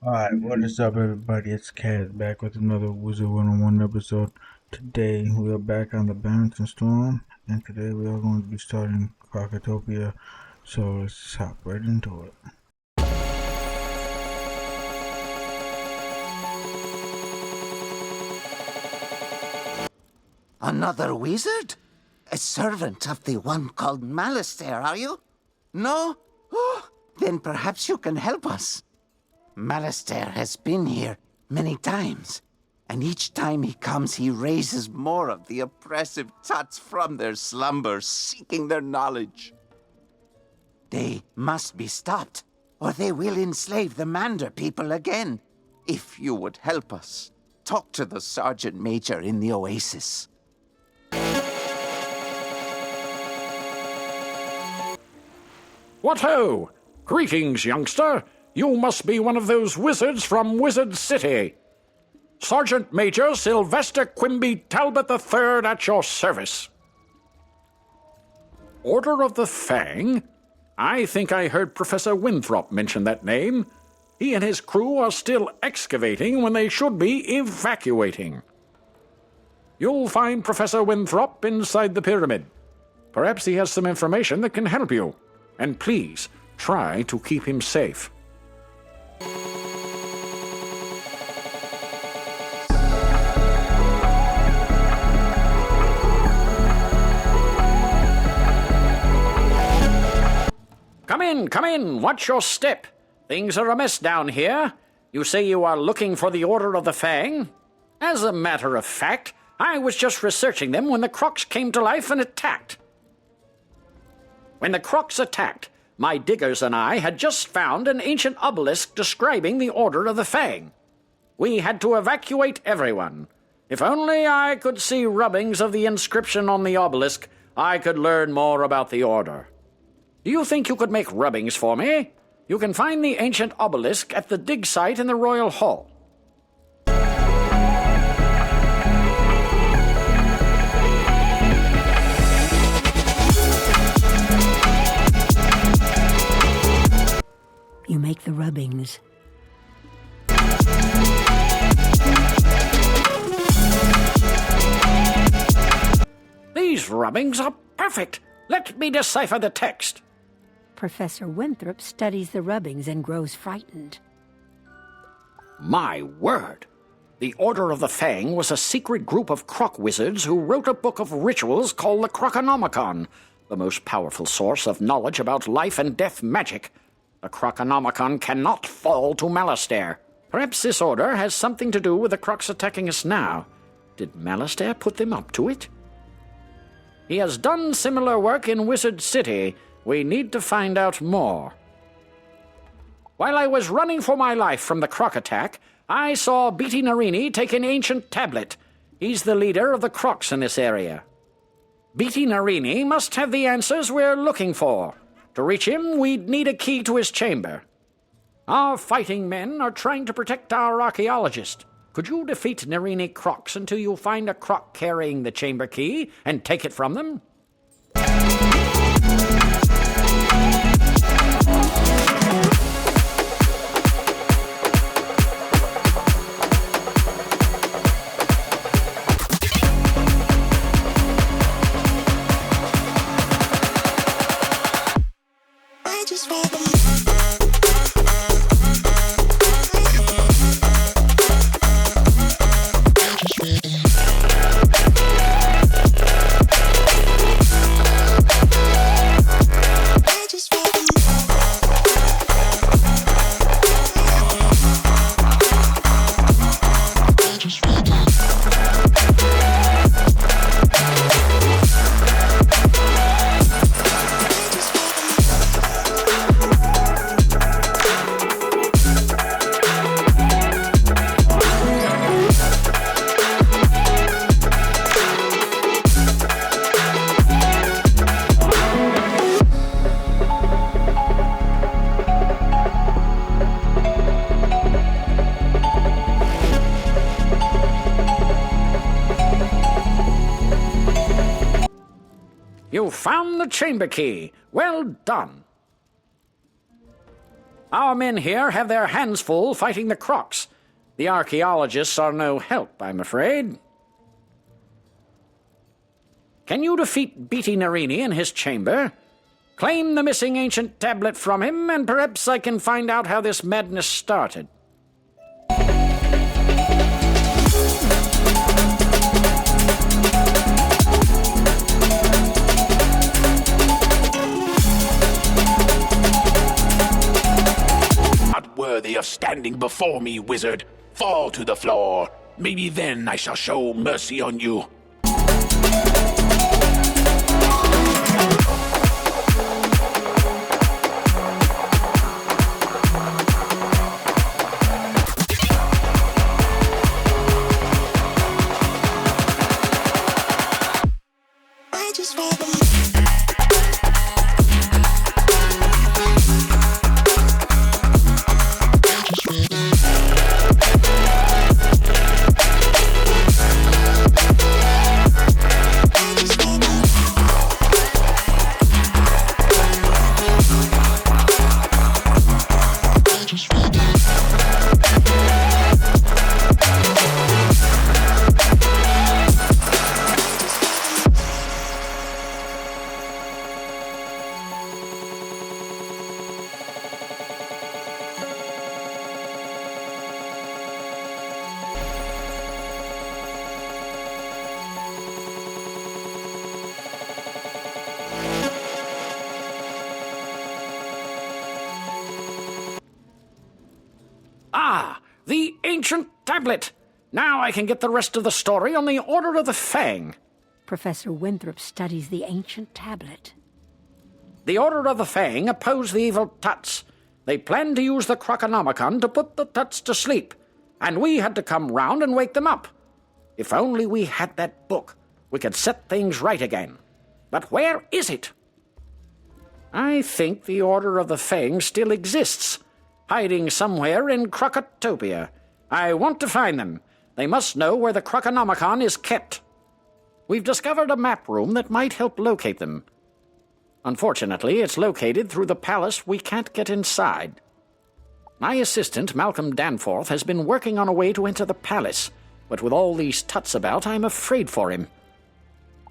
Alright, what is up, everybody? It's Kaz back with another Wizard 101 episode. Today, we are back on the Barrington Storm, and today we are going to be starting Crocotopia, so let's hop right into it. Another wizard? A servant of the one called Malastair, are you? No? Oh, then perhaps you can help us. Malastair has been here many times, and each time he comes, he raises more of the oppressive tuts from their slumber, seeking their knowledge. They must be stopped, or they will enslave the Mander people again. If you would help us, talk to the Sergeant Major in the Oasis. What ho! Greetings, youngster. You must be one of those wizards from Wizard City. Sergeant Major Sylvester Quimby Talbot III at your service. Order of the Fang? I think I heard Professor Winthrop mention that name. He and his crew are still excavating when they should be evacuating. You'll find Professor Winthrop inside the pyramid. Perhaps he has some information that can help you. And please, try to keep him safe. Come in, watch your step. Things are amiss down here. You say you are looking for the Order of the Fang? As a matter of fact, I was just researching them when the Crocs came to life and attacked. When the Crocs attacked, my diggers and I had just found an ancient obelisk describing the Order of the Fang. We had to evacuate everyone. If only I could see rubbings of the inscription on the obelisk, I could learn more about the Order. Do you think you could make rubbings for me? You can find the ancient obelisk at the dig site in the Royal Hall. You make the rubbings. These rubbings are perfect. Let me decipher the text. Professor Winthrop studies the rubbings and grows frightened. My word! The Order of the Fang was a secret group of croc wizards who wrote a book of rituals called the Croconomicon, the most powerful source of knowledge about life and death magic. The Croconomicon cannot fall to Malastair. Perhaps this order has something to do with the Crocs attacking us now. Did Malastair put them up to it? He has done similar work in Wizard City. We need to find out more. While I was running for my life from the Croc attack, I saw Beatty Narini take an ancient tablet. He's the leader of the Crocs in this area. Beatty Narini must have the answers we're looking for. To reach him, we'd need a key to his chamber. Our fighting men are trying to protect our archaeologist. Could you defeat Narini Crocs until you find a Croc carrying the chamber key and take it from them? You found the chamber key. Well done. Our men here have their hands full fighting the Crocs. The archaeologists are no help, I'm afraid. Can you defeat Beatty Narini in his chamber? Claim the missing ancient tablet from him, and perhaps I can find out how this madness started. Not worthy of standing before me, wizard. Fall to the floor. Maybe then I shall show mercy on you. Ah, the ancient tablet! Now I can get the rest of the story on the Order of the Fang. Professor Winthrop studies the ancient tablet. The Order of the Fang oppose the evil Tuts. They planned to use the Croconomicon to put the Tuts to sleep, and we had to come round and wake them up. If only we had that book, we could set things right again. But where is it? I think the Order of the Fang still exists, hiding somewhere in Crocotopia. I want to find them. They must know where the Croconomicon is kept. We've discovered a map room that might help locate them. Unfortunately, it's located through the palace. We can't get inside. My assistant, Malcolm Danforth, has been working on a way to enter the palace, but with all these Tuts about, I'm afraid for him.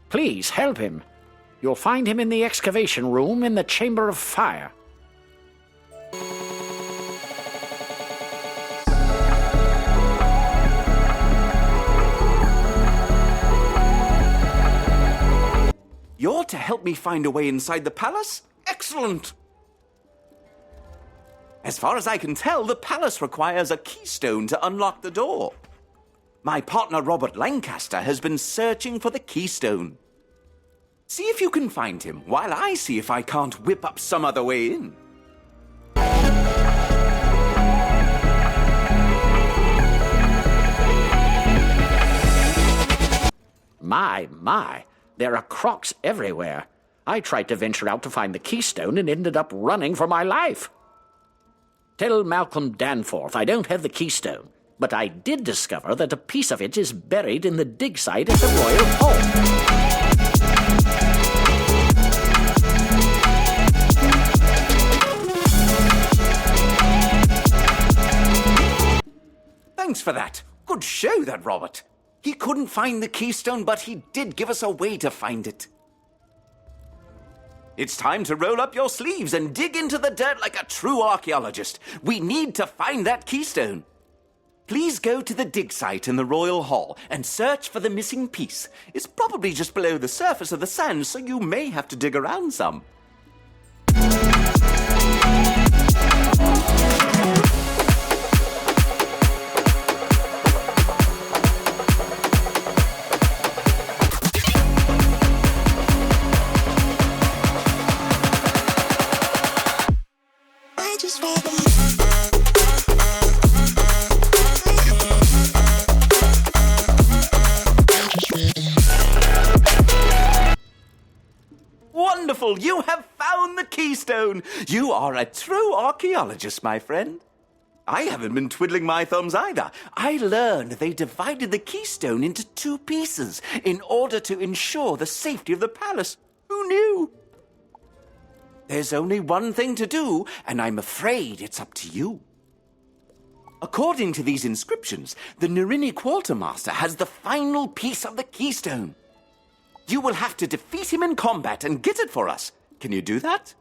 Please help him. You'll find him in the excavation room in the Chamber of Fire. You're to help me find a way inside the palace? Excellent! As far as I can tell, the palace requires a keystone to unlock the door. My partner Robert Lancaster has been searching for the keystone. See if you can find him, while I see if I can't whip up some other way in. My. There are Crocs everywhere. I tried to venture out to find the keystone and ended up running for my life. Tell Malcolm Danforth I don't have the keystone, but I did discover that a piece of it is buried in the dig site at the Royal Hall. Thanks for that. Good show, that Robert. He couldn't find the keystone, but he did give us a way to find it. It's time to roll up your sleeves and dig into the dirt like a true archaeologist. We need to find that keystone. Please go to the dig site in the Royal Hall and search for the missing piece. It's probably just below the surface of the sand, so you may have to dig around some. Wonderful! You have found the keystone! You are a true archaeologist, my friend. I haven't been twiddling my thumbs either. I learned they divided the keystone into 2 pieces in order to ensure the safety of the palace. Who knew? There's only one thing to do, and I'm afraid it's up to you. According to these inscriptions, the Nerini Quartermaster has the final piece of the keystone. You will have to defeat him in combat and get it for us. Can you do that?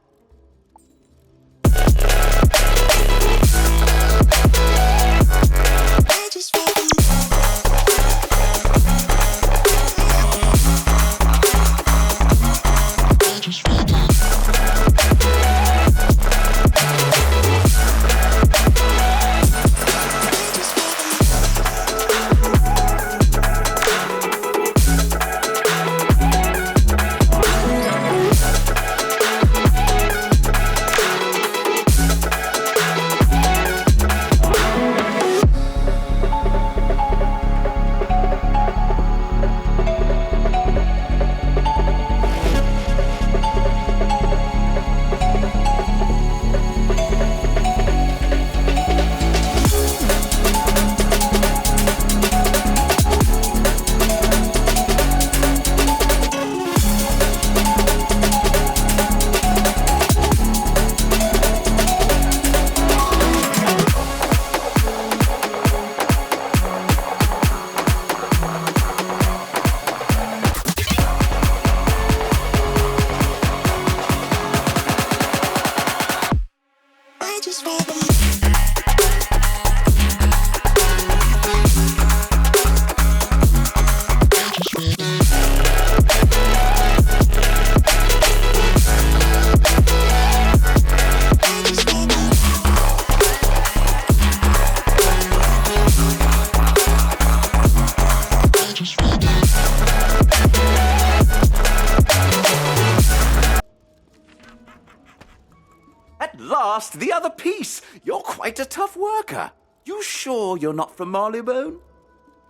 At last, the other piece! You're quite a tough worker. You sure you're not from Marleybone?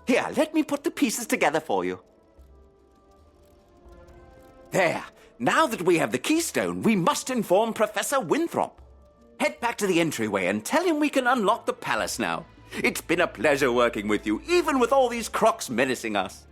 Here, let me put the pieces together for you. There. Now that we have the keystone, we must inform Professor Winthrop. Head back to the entryway and tell him we can unlock the palace now. It's been a pleasure working with you, even with all these crocs menacing us.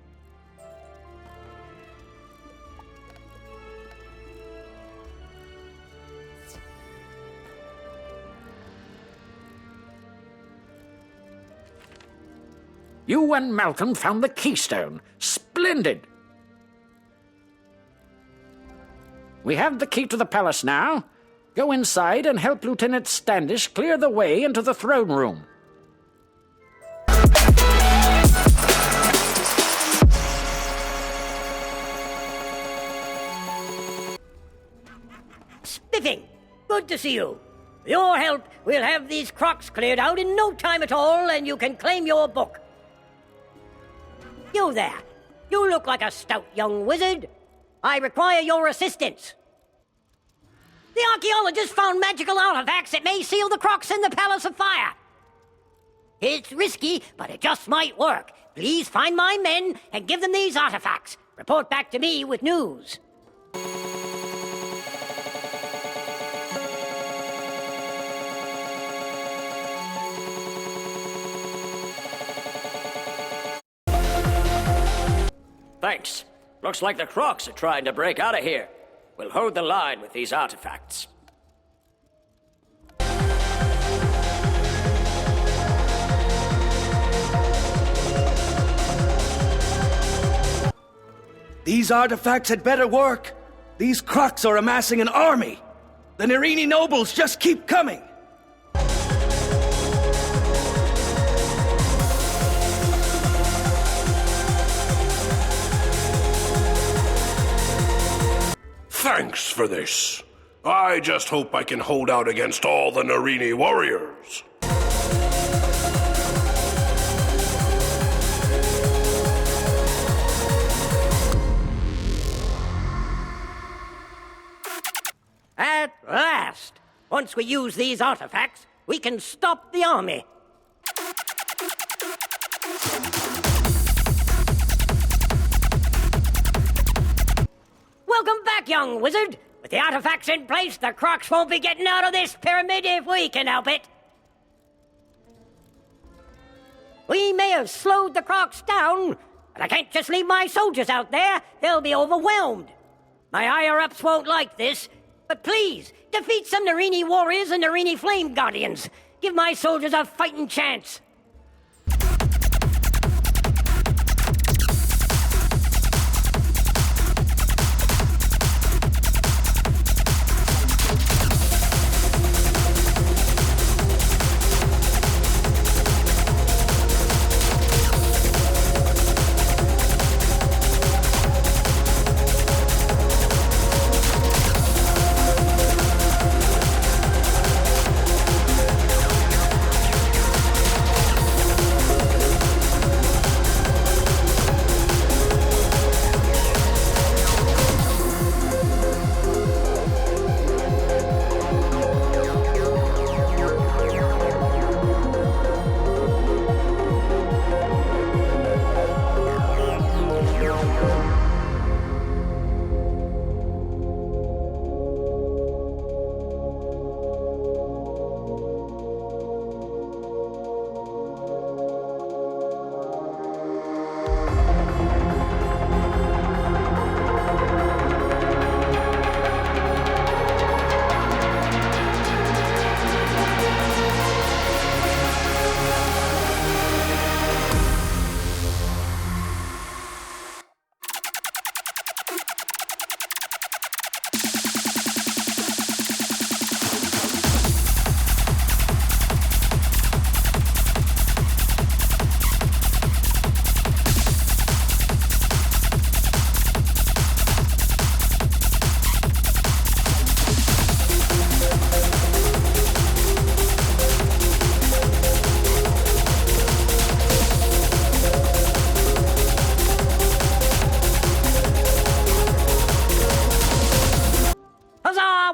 You and Malcolm found the keystone. Splendid! We have the key to the palace now. Go inside and help Lieutenant Standish clear the way into the throne room. Spiffing! Good to see you. With your help, we'll have these crocs cleared out in no time at all, and you can claim your book. You there. You look like a stout young wizard. I require your assistance. The archaeologists found magical artifacts that may seal the crocs in the Palace of Fire. It's risky, but it just might work. Please find my men and give them these artifacts. Report back to me with news. Thanks. Looks like the crocs are trying to break out of here. We'll hold the line with these artifacts. These artifacts had better work. These crocs are amassing an army. The Nerini nobles just keep coming. Thanks for this. I just hope I can hold out against all the Nerini warriors. At last! Once we use these artifacts, we can stop the army. Welcome back, young wizard. With the artifacts in place, the crocs won't be getting out of this pyramid if we can help it. We may have slowed the crocs down, but I can't just leave my soldiers out there. They'll be overwhelmed. My higher-ups won't like this. But please, defeat some Narini warriors and Narini flame guardians. Give my soldiers a fighting chance.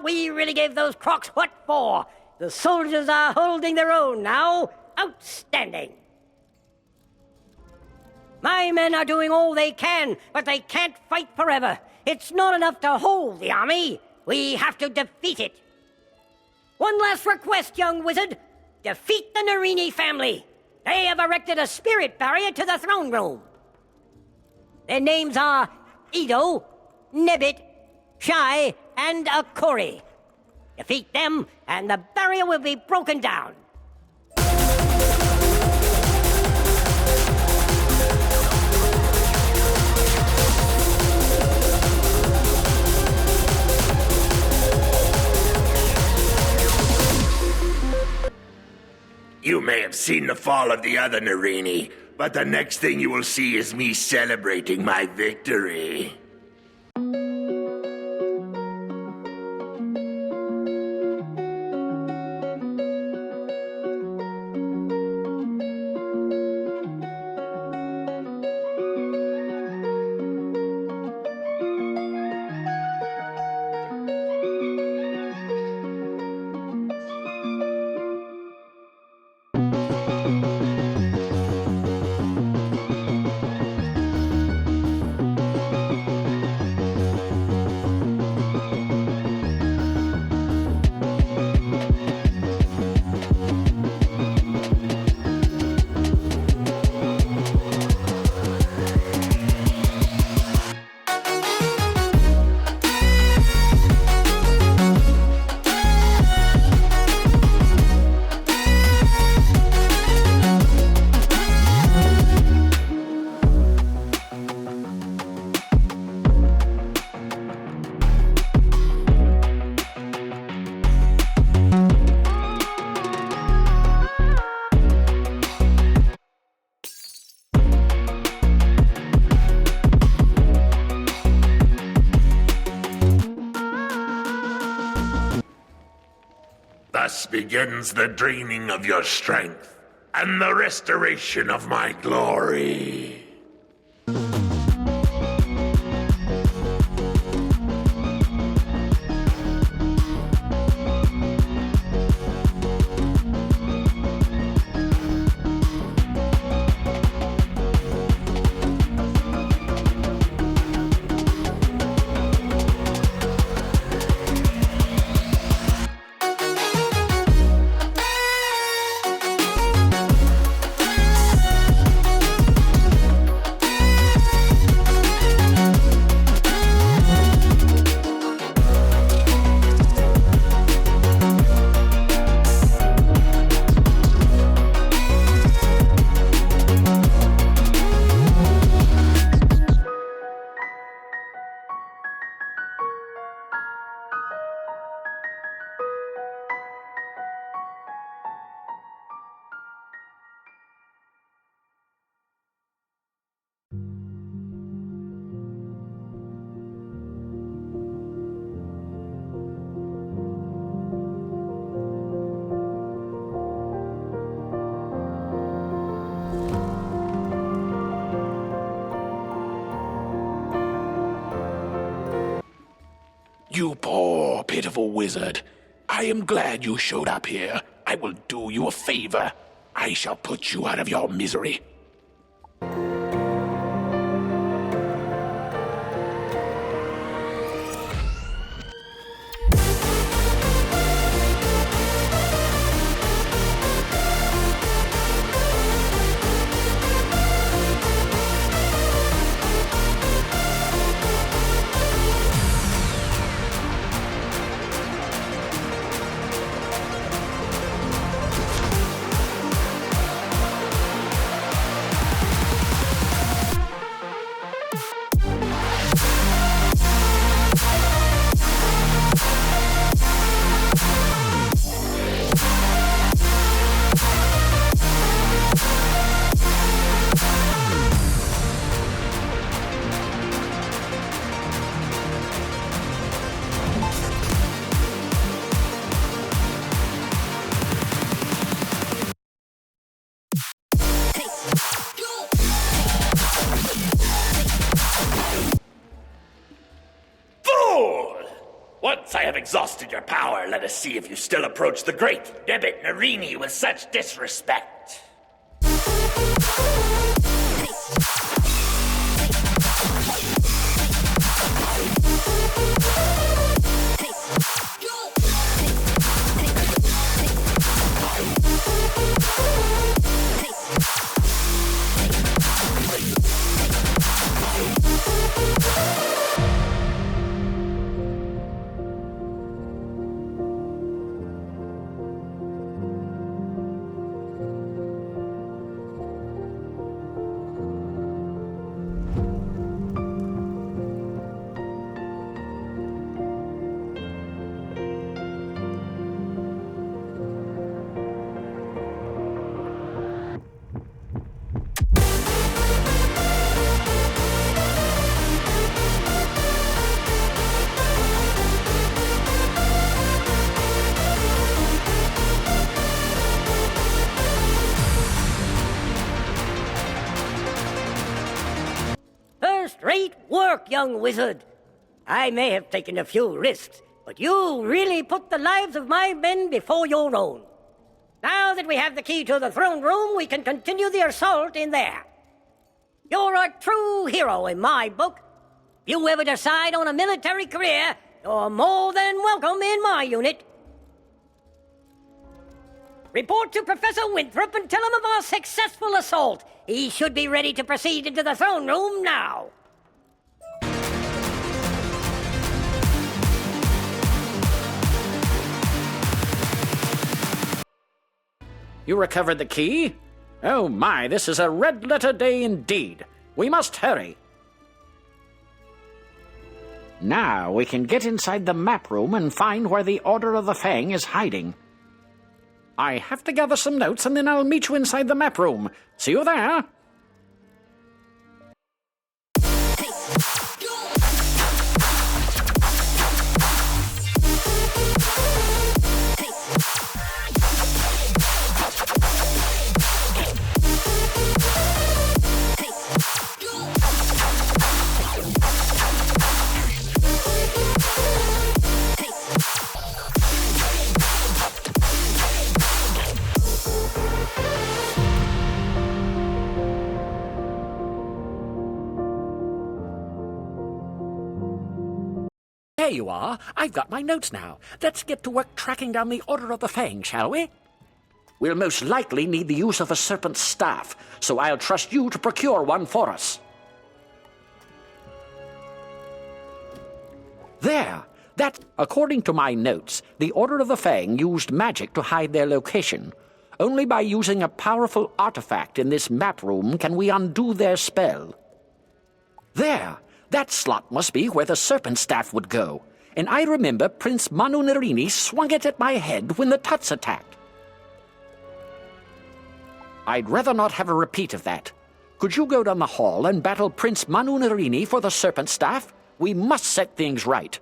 We really gave those crocs what for. The soldiers are holding their own now. Outstanding. My men are doing all they can, but they can't fight forever. It's not enough to hold the army. We have to defeat it. One last request, young wizard. Defeat the Narini family. They have erected a spirit barrier to the throne room. Their names are Edo, Nebbit, Shai, and Akori. Defeat them, and the barrier will be broken down. You may have seen the fall of the other Narini, but the next thing you will see is me celebrating my victory. Thus begins the draining of your strength, and the restoration of my glory. beautiful wizard. I am glad you showed up here. I will do you a favor. I shall put you out of your misery. Once I have exhausted your power, let us see if you still approach the great Debbit Narini with such disrespect. Great work, young wizard. I may have taken a few risks, but you really put the lives of my men before your own. Now that we have the key to the throne room, we can continue the assault in there. You're a true hero in my book. If you ever decide on a military career, you're more than welcome in my unit. Report to Professor Winthrop and tell him of our successful assault. He should be ready to proceed into the throne room now. You recovered the key? Oh my, this is a red-letter day indeed. We must hurry. Now we can get inside the map room and find where the Order of the Fang is hiding. I have to gather some notes and then I'll meet you inside the map room. See you there. There you are. I've got my notes now. Let's get to work tracking down the Order of the Fang, shall we? We'll most likely need the use of a serpent's staff, so I'll trust you to procure one for us. There! That, according to my notes, the Order of the Fang used magic to hide their location. Only by using a powerful artifact in this map room can we undo their spell. There! That slot must be where the serpent staff would go, and I remember Prince Manu Narini swung it at my head when the Tuts attacked. I'd rather not have a repeat of that. Could you go down the hall and battle Prince Manu Narini for the serpent staff? We must set things right.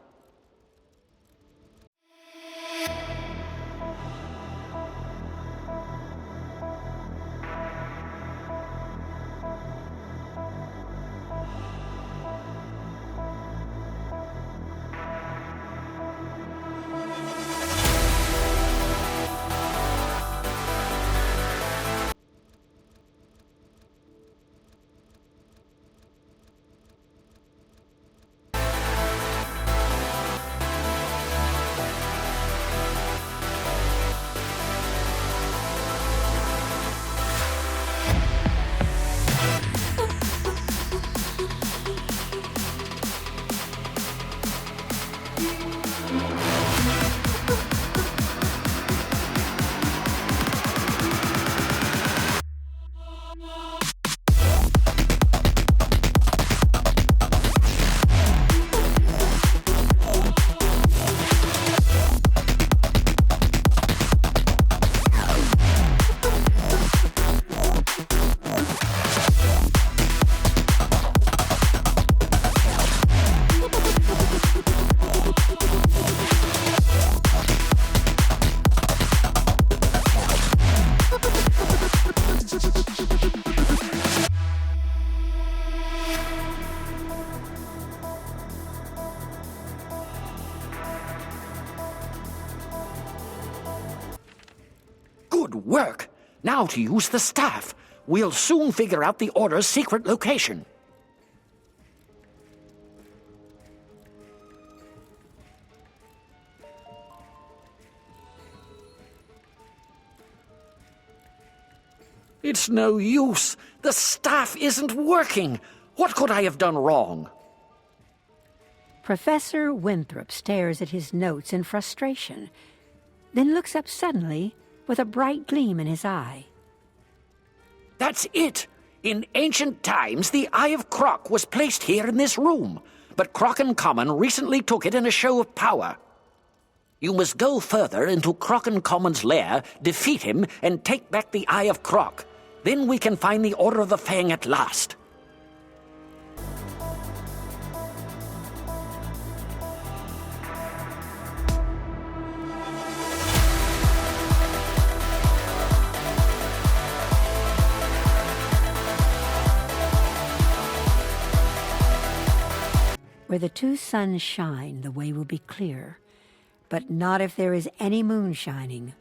how to use the staff. We'll soon figure out the Order's secret location. It's no use. The staff isn't working. What could I have done wrong? Professor Winthrop stares at his notes in frustration, then looks up suddenly with a bright gleam in his eye. That's it! In ancient times, the Eye of Croc was placed here in this room, but Croc and Common recently took it in a show of power. You must go further into Croc and Common's lair, defeat him, and take back the Eye of Croc. Then we can find the Order of the Fang at last. Where the two suns shine, the way will be clear, but not if there is any moon shining.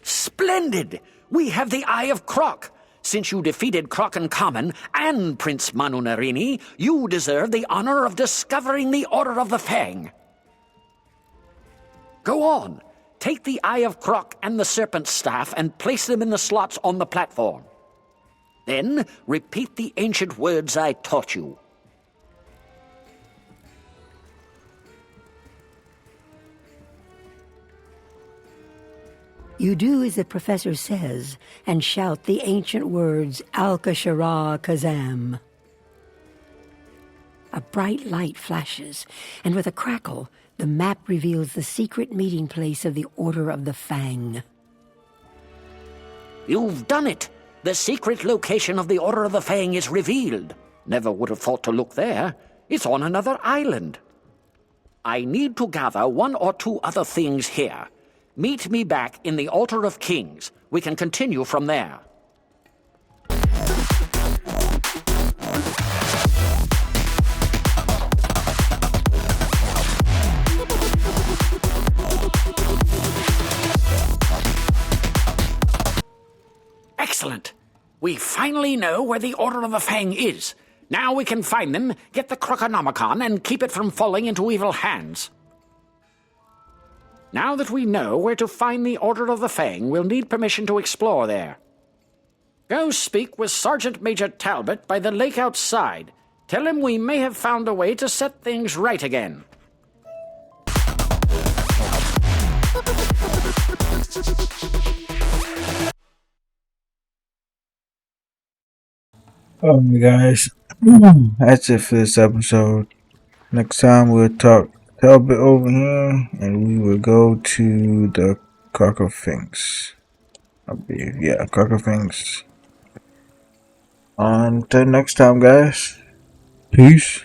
Splendid! We have the Eye of Croc. Since you defeated Croc and Common and Prince Manu Narini, you deserve the honor of discovering the Order of the Fang. Go on. Take the Eye of Croc and the Serpent Staff and place them in the slots on the platform. Then repeat the ancient words I taught you. You do as the professor says, and shout the ancient words, Al-Kashara Kazam. A bright light flashes, and with a crackle, the map reveals the secret meeting place of the Order of the Fang. You've done it! The secret location of the Order of the Fang is revealed. Never would have thought to look there. It's on another island. I need to gather one or two other things here. Meet me back in the Altar of Kings. We can continue from there. Excellent. We finally know where the Order of the Fang is. Now we can find them, get the Croconomicon, and keep it from falling into evil hands. Now that we know where to find the Order of the Fang, we'll need permission to explore there. Go speak with Sergeant Major Talbot by the lake outside. Tell him we may have found a way to set things right again. Alright guys, that's it for this episode. Next time we'll talk Talbot over here, and we will go to the Crocofings. I believe, yeah, Crocofings. Until next time, guys. Peace.